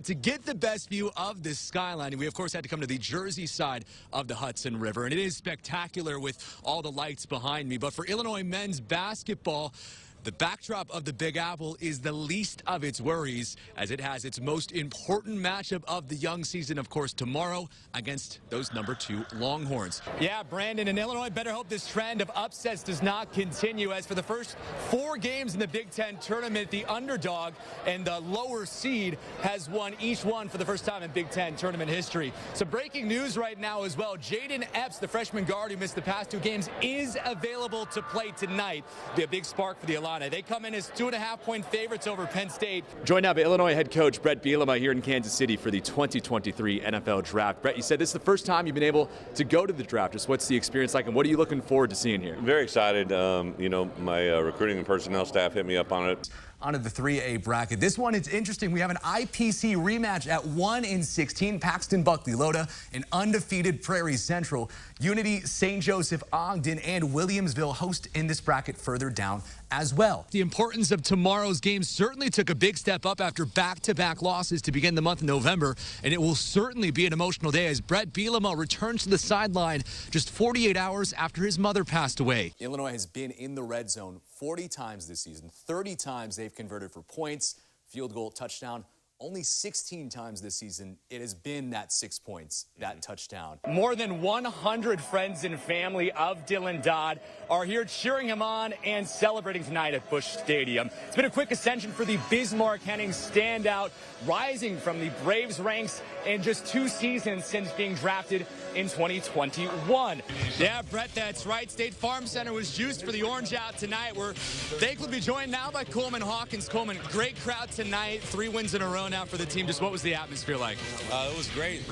To get the best view of this skyline, we of course had to come to the Jersey side of the Hudson River, and it is spectacular with all the lights behind me. But for Illinois men's basketball, the backdrop of the Big Apple is the least of its worries, as it has its most important matchup of the young season, of course, tomorrow against those #2 Longhorns. Yeah, Brandon, and Illinois better hope this trend of upsets does not continue, as for the first 4 games in the Big Ten tournament, the underdog and the lower seed has won each one for the first time in Big Ten tournament history. So breaking news right now as well, Jaden Epps, the freshman guard who missed the past 2 games, is available to play tonight. Be a big spark for the Illini. They come in as 2.5-point favorites over Penn State. Joined now by Illinois head coach Brett Bielema here in Kansas City for the 2023 NFL Draft. Brett, you said this is the first time you've been able to go to the draft. Just what's the experience like, and what are you looking forward to seeing here? Very excited. My recruiting and personnel staff hit me up on it. Onto the 3A bracket. This one, it's interesting. We have an IPC rematch at 1-16. Paxton Buckley Loda, an undefeated Prairie Central. Unity, St. Joseph, Ogden, and Williamsville host in this bracket further down as well. The importance of tomorrow's game certainly took a big step up after back-to-back losses to begin the month of November, and it will certainly be an emotional day as Brett Bielema returns to the sideline just 48 hours after his mother passed away. Illinois has been in the red zone 40 times this season. 30 times they've converted for points, field goal, touchdown. Only 16 times this season, it has been that 6 points, that touchdown. More than 100 friends and family of Dylan Dodd are here cheering him on and celebrating tonight at Busch Stadium. It's been a quick ascension for the Bismarck-Henning standout, rising from the Braves ranks in just 2 seasons since being drafted in 2021. Yeah, Brett, that's right. State Farm Center was juiced for the Orange Out tonight. We're thankful to be joined now by Coleman Hawkins. Coleman, great crowd tonight, 3 wins in a row now for the team. Just what was the atmosphere like? It was great.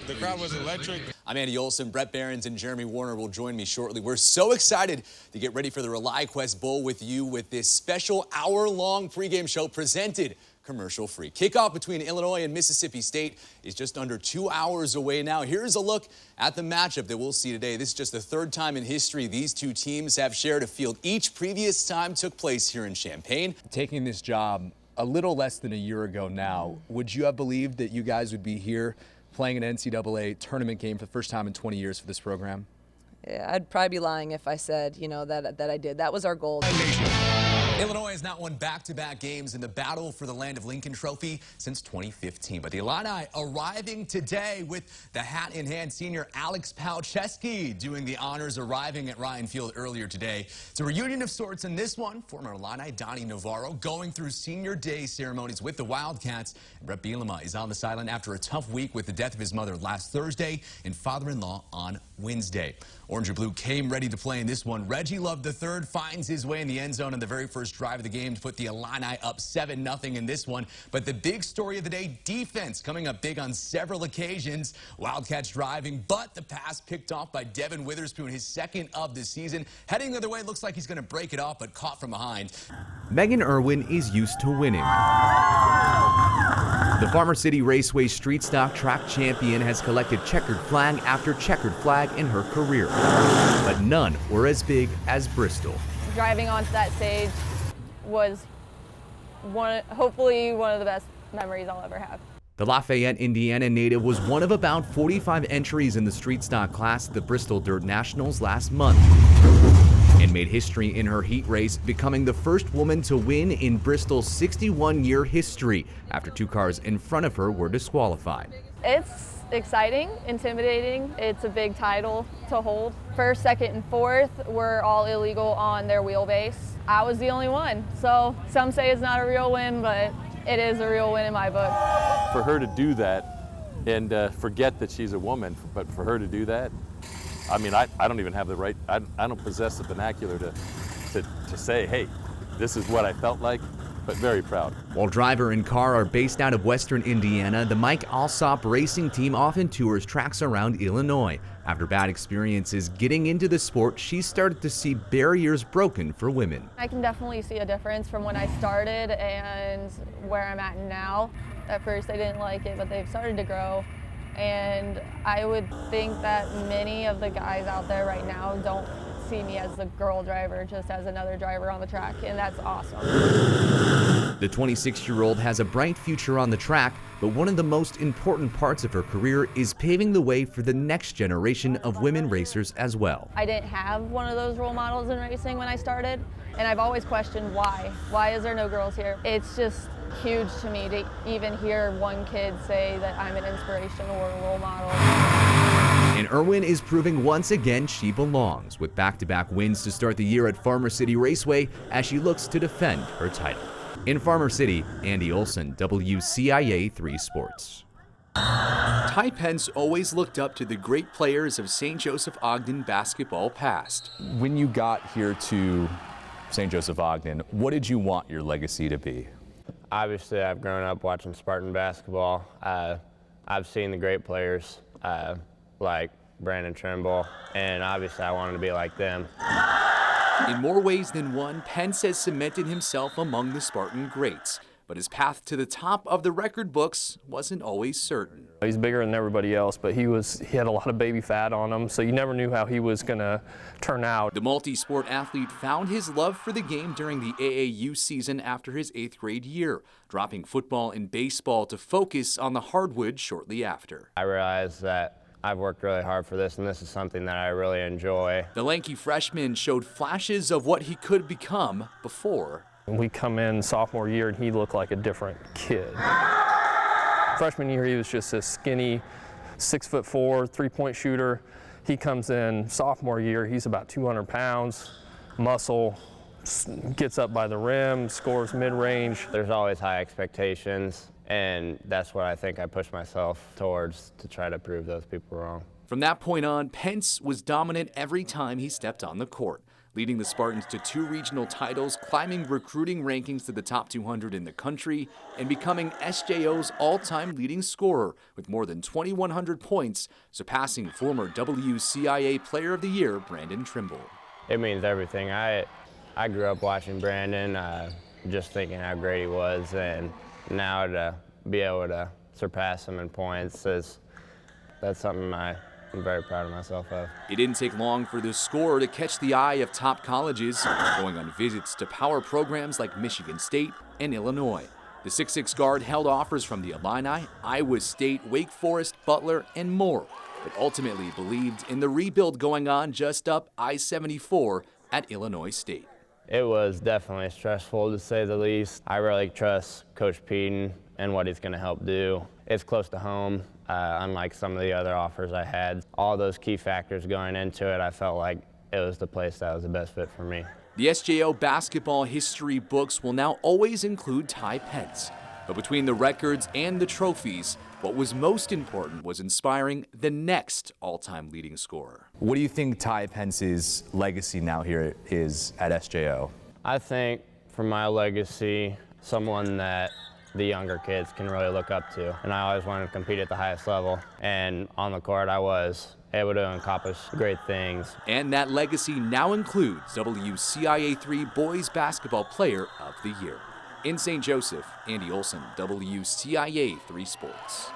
The crowd was electric. I'm Andy Olson. Brett Behrens and Jeremy Warner will join me shortly. We're so excited to get ready for the ReliQuest Bowl with you with this special hour-long pregame show presented commercial-free. Kickoff between Illinois and Mississippi State is just under 2 hours away now. Here's a look at the matchup that we'll see today. This is just the 3rd time in history these 2 teams have shared a field. Each previous time took place here in Champaign. Taking this job a little less than a year ago now, would you have believed that you guys would be here playing an NCAA tournament game for the first time in 20 years for this program? Yeah, I'd probably be lying if I said, that I did. That was our goal. Illinois has not won back-to-back games in the battle for the Land of Lincoln Trophy since 2015. But the Illini arriving today with the hat-in-hand senior Alex Palczewski doing the honors, arriving at Ryan Field earlier today. It's a reunion of sorts in this one. Former Illini Donnie Navarro going through senior day ceremonies with the Wildcats. And Brett Bielema is on the sideline after a tough week with the death of his mother last Thursday and father-in-law on Wednesday. Orange and Blue came ready to play in this one. Reggie Love III finds his way in the end zone on the very first drive of the game to put the Illini up 7-0 in this one. But the big story of the day, defense coming up big on several occasions. Wildcats driving, but the pass picked off by Devin Witherspoon, his 2nd of the season. Heading the other way, looks like he's going to break it off, but caught from behind. Megan Irwin is used to winning. The Farmer City Raceway Street Stock Track Champion has collected checkered flag after checkered flag in her career, but none were as big as Bristol. Driving onto that stage was hopefully one of the best memories I'll ever have. The Lafayette, Indiana native was one of about 45 entries in the street stock class at the Bristol Dirt Nationals last month, and made history in her heat race, becoming the first woman to win in Bristol's 61-year history after 2 cars in front of her were disqualified. It's exciting, intimidating. It's a big title to hold. 1st, 2nd, and 4th were all illegal on their wheelbase. I was the only one. So some say it's not a real win, but it is a real win in my book. For her to do that and forget that she's a woman, but for her to do that, I mean, I don't even have the right, I don't possess the vernacular to say, hey, this is what I felt like, but very proud. While driver and car are based out of Western Indiana, the Mike Alsop racing team often tours tracks around Illinois. After bad experiences getting into the sport, she started to see barriers broken for women. I can definitely see a difference from when I started and where I'm at now. At first I didn't like it, but they've started to grow. And I would think that many of the guys out there right now don't see me as the girl driver, just as another driver on the track, and that's awesome. The 26-year-old has a bright future on the track, but one of the most important parts of her career is paving the way for the next generation of women racers as well. I didn't have one of those role models in racing when I started, and I've always questioned why. Why is there no girls here? It's just huge to me to even hear one kid say that I'm an inspiration or a role model. And Irwin is proving once again she belongs, with back-to-back wins to start the year at Farmer City Raceway as she looks to defend her title. In Farmer City, Andy Olson, WCIA 3 Sports. Ty Pence always looked up to the great players of St. Joseph Ogden basketball past. When you got here to St. Joseph Ogden, what did you want your legacy to be? Obviously, I've grown up watching Spartan basketball. I've seen the great players like Brandon Trimble, and obviously I wanted to be like them. In more ways than one, Pence has cemented himself among the Spartan greats, but his path to the top of the record books wasn't always certain. He's bigger than everybody else, but he had a lot of baby fat on him, so you never knew how he was going to turn out. The multi-sport athlete found his love for the game during the AAU season after his 8th grade year, dropping football and baseball to focus on the hardwood shortly after. I realized that I've worked really hard for this, and this is something that I really enjoy. The lanky freshman showed flashes of what he could become before. We come in sophomore year, and he looked like a different kid. Freshman year, he was just a skinny 6'4", three-point shooter. He comes in sophomore year, he's about 200 pounds, muscle, gets up by the rim, scores mid-range. There's always high expectations, and that's what I think I push myself towards to try to prove those people wrong. From that point on, Pence was dominant every time he stepped on the court, leading the Spartans to 2 regional titles, climbing recruiting rankings to the top 200 in the country, and becoming SJO's all-time leading scorer with more than 2,100 points, surpassing former WCIA Player of the Year Brandon Trimble. It means everything. I grew up watching Brandon, just thinking how great he was, and now to be able to surpass him in points that's something I'm very proud of myself of. It didn't take long for the scorer to catch the eye of top colleges, going on visits to power programs like Michigan State and Illinois. The 6'6" guard held offers from the Illini, Iowa State, Wake Forest, Butler, and more, but ultimately believed in the rebuild going on just up I-74 at Illinois State. It was definitely stressful, to say the least. I really trust Coach Peden and what he's going to help do. It's close to home, unlike some of the other offers I had. All those key factors going into it, I felt like it was the place that was the best fit for me. The SJO basketball history books will now always include Ty Pence. But between the records and the trophies, what was most important was inspiring the next all-time leading scorer. What do you think Ty Pence's legacy now here is at SJO? I think for my legacy, someone that the younger kids can really look up to. And I always wanted to compete at the highest level. And on the court, I was able to accomplish great things. And that legacy now includes WCIA 3 Boys Basketball Player of the Year. In St. Joseph, Andy Olson, WCIA 3 Sports.